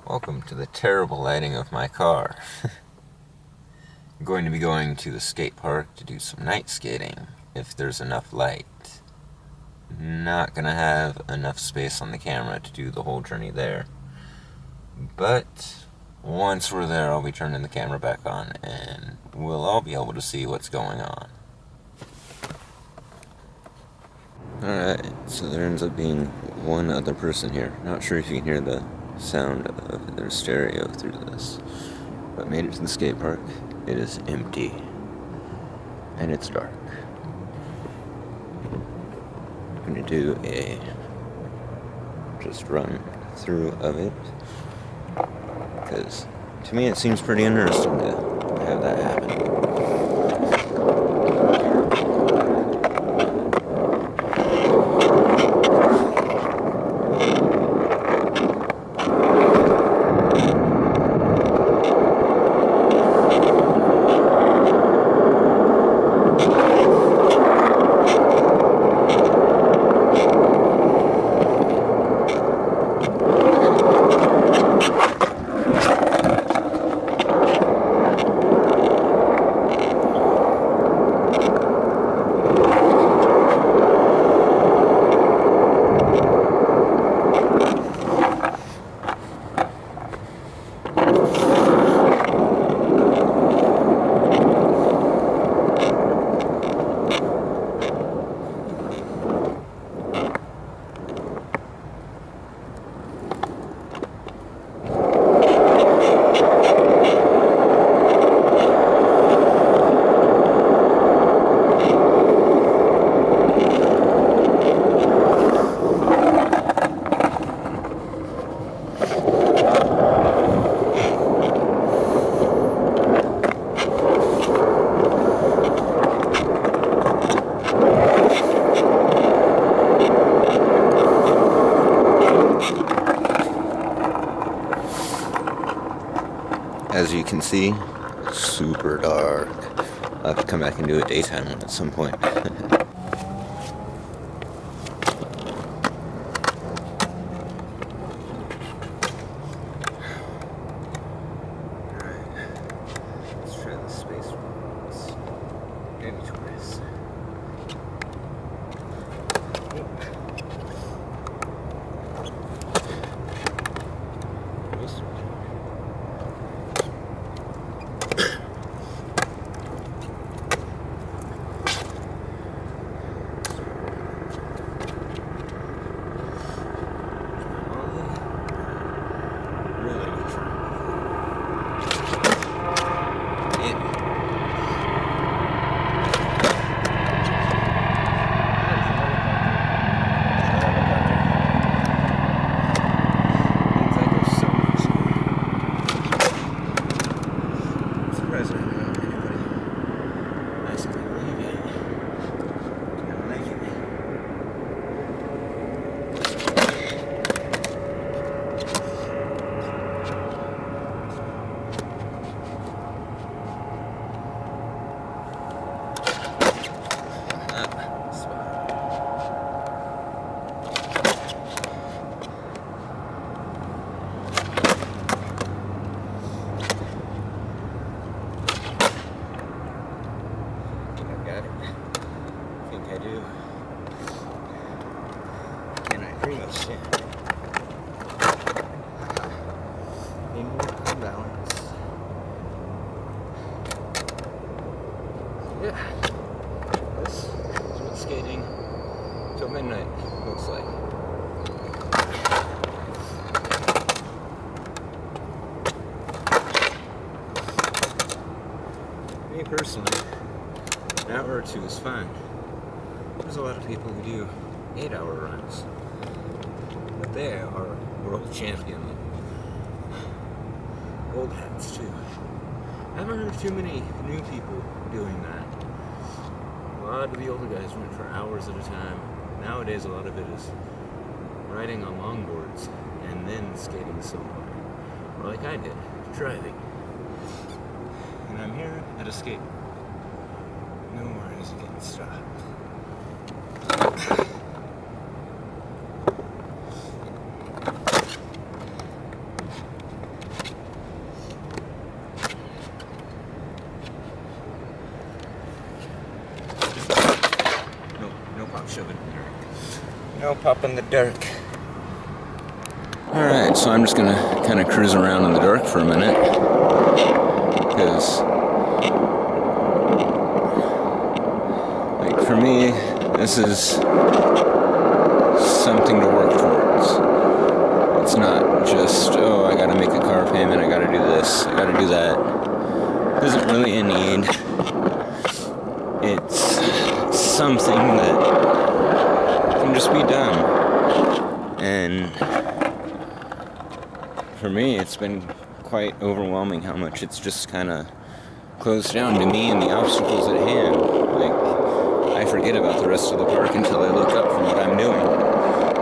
Welcome to the terrible lighting of my car. I'm going to be going to the skate park to do some night skating, if there's enough light. Not gonna have enough space on the camera to do the whole journey there. But once we're there, I'll be turning the camera back on, and we'll all be able to see what's going on. Alright, so there ends up being one other person here. Not sure if you can hear the sound of their stereo through this, but made it to the skate park. It is empty, and it's dark. I'm gonna do a just run through of it, because to me it seems pretty interesting to have that happen. As you can see, it's super dark. I'll have to come back and do a daytime one at some point. Let's try the space once. Maybe twice. I do, and I pretty much stand in balance. So yeah, this is what skating till midnight looks like. Me personally, an hour or two is fine. There's a lot of people who do 8-hour runs, but they are world champion old hats too. I haven't heard too many new people doing that. A lot of the older guys went for hours at a time. Nowadays a lot of it is riding on longboards and then skating somewhere, or like I did, driving. And I'm here at a skate. Nowhere is it getting stopped. No pop in the dark. Alright, so I'm just gonna kind of cruise around in the dark for a minute. Because, like, for me, this is something to work towards. It's not just, oh, I gotta make a car payment, I gotta do this, I gotta do that. It isn't really a need. It's something that can just be done. And for me, it's been quite overwhelming how much it's just kind of closed down to me and the obstacles at hand. Like, I forget about the rest of the park until I look up from what I'm doing.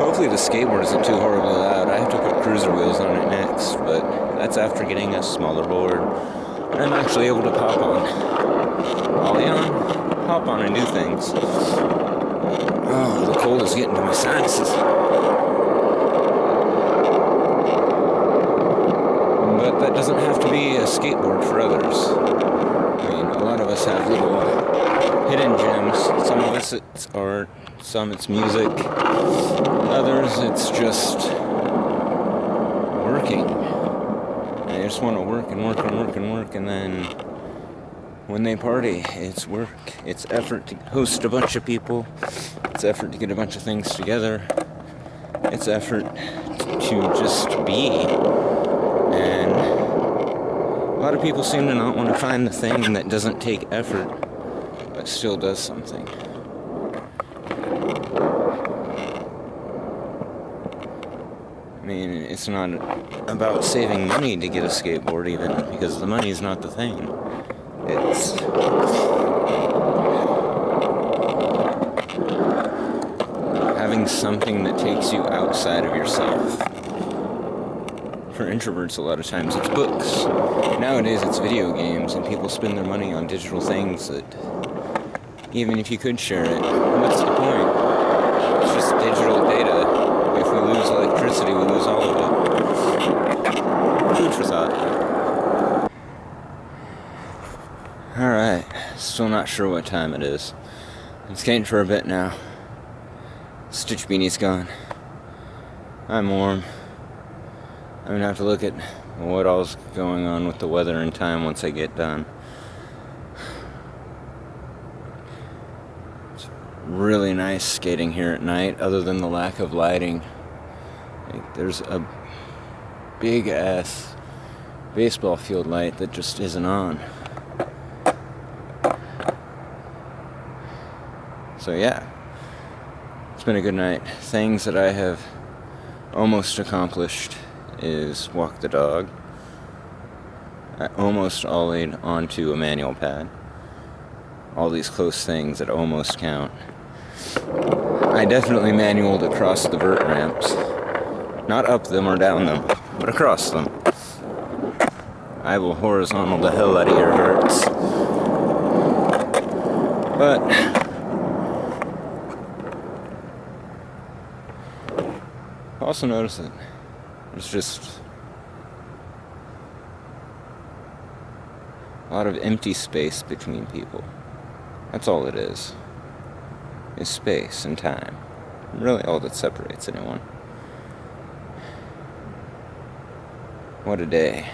Hopefully the skateboard isn't too horribly loud. I have to put cruiser wheels on it next, but that's after getting a smaller board. And I'm actually able to pop on. Ollie on, hop on and do things. Oh, the cold is getting to my sinuses. But that doesn't have to be a skateboard for others. I mean, a lot of us have little hidden gems. Some of us it's art, some it's music, others it's just working. And they just want to work and work and work and work, and then when they party, it's work. It's effort to host a bunch of people. It's effort to get a bunch of things together. It's effort to just be. And a lot of people seem to not want to find the thing that doesn't take effort, but still does something. I mean, it's not about saving money to get a skateboard even, because the money is not the thing. It's having something that takes you outside of yourself. For introverts, a lot of times it's books. Nowadays it's video games, and people spend their money on digital things that, even if you could share it, what's the point? It's just digital data. If we lose electricity, we lose all of it. Food for thought. Alright, still not sure what time it is. Been skating for a bit now. Stitch beanie's gone. I'm warm. I'm gonna have to look at what all's going on with the weather and time once I get done. It's really nice skating here at night, other than the lack of lighting. Like, there's a big ass baseball field light that just isn't on. So yeah, it's been a good night. Things that I have almost accomplished is walk the dog. I almost ollied onto a manual pad. All these close things that almost count. I definitely manualed across the vert ramps. Not up them or down them, but across them. I will horizontal the hell out of your verts. But also notice that there's just a lot of empty space between people. That's all it is space and time. Really all that separates anyone. What a day.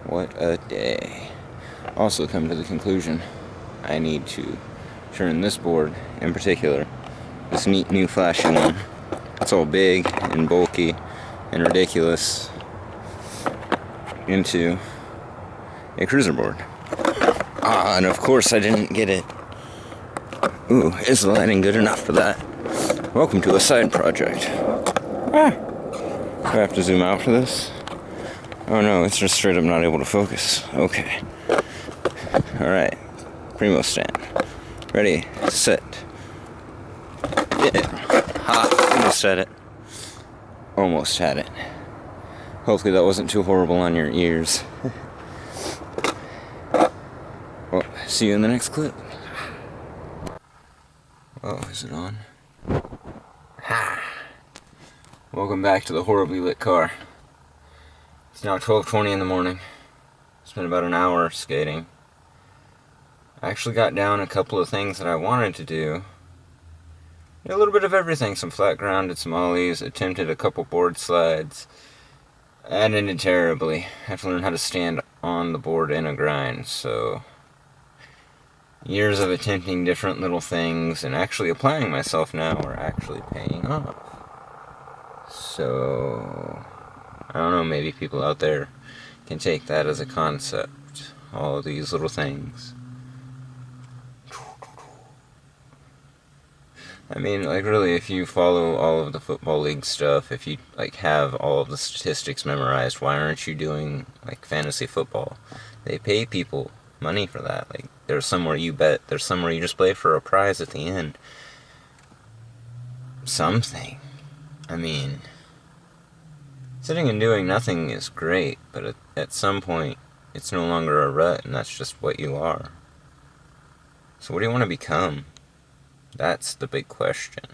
What a day. Also come to the conclusion I need to turn this board in particular, this neat new flashy one. It's all big and bulky and ridiculous, into a cruiser board. Ah, and of course I didn't get it. Ooh, is the lighting good enough for that? Welcome to a side project. Ah, do I have to zoom out for this? Oh no, it's just straight up not able to focus. Okay. Alright, primo stand. Ready, set. Yeah. Ha, almost had it. Almost had it. Hopefully that wasn't too horrible on your ears. Well, see you in the next clip. Oh, is it on? Ha! Welcome back to the horribly lit car. It's now 12:20 in the morning. Spent about an hour skating. I actually got down a couple of things that I wanted to do, A little bit of everything. Some flat grounded, some ollies, attempted a couple board slides. That ended terribly. I have to learn how to stand on the board in a grind, so years of attempting different little things and actually applying myself now are actually paying off. So, I don't know, maybe people out there can take that as a concept. All of these little things. I mean, like, really, if you follow all of the Football League stuff, if you, like, have all of the statistics memorized, why aren't you doing, like, fantasy football? They pay people money for that. Like, there's somewhere you bet, there's somewhere you just play for a prize at the end. Something. I mean, sitting and doing nothing is great, but at some point, it's no longer a rut, and that's just what you are. So what do you want to become? That's the big question.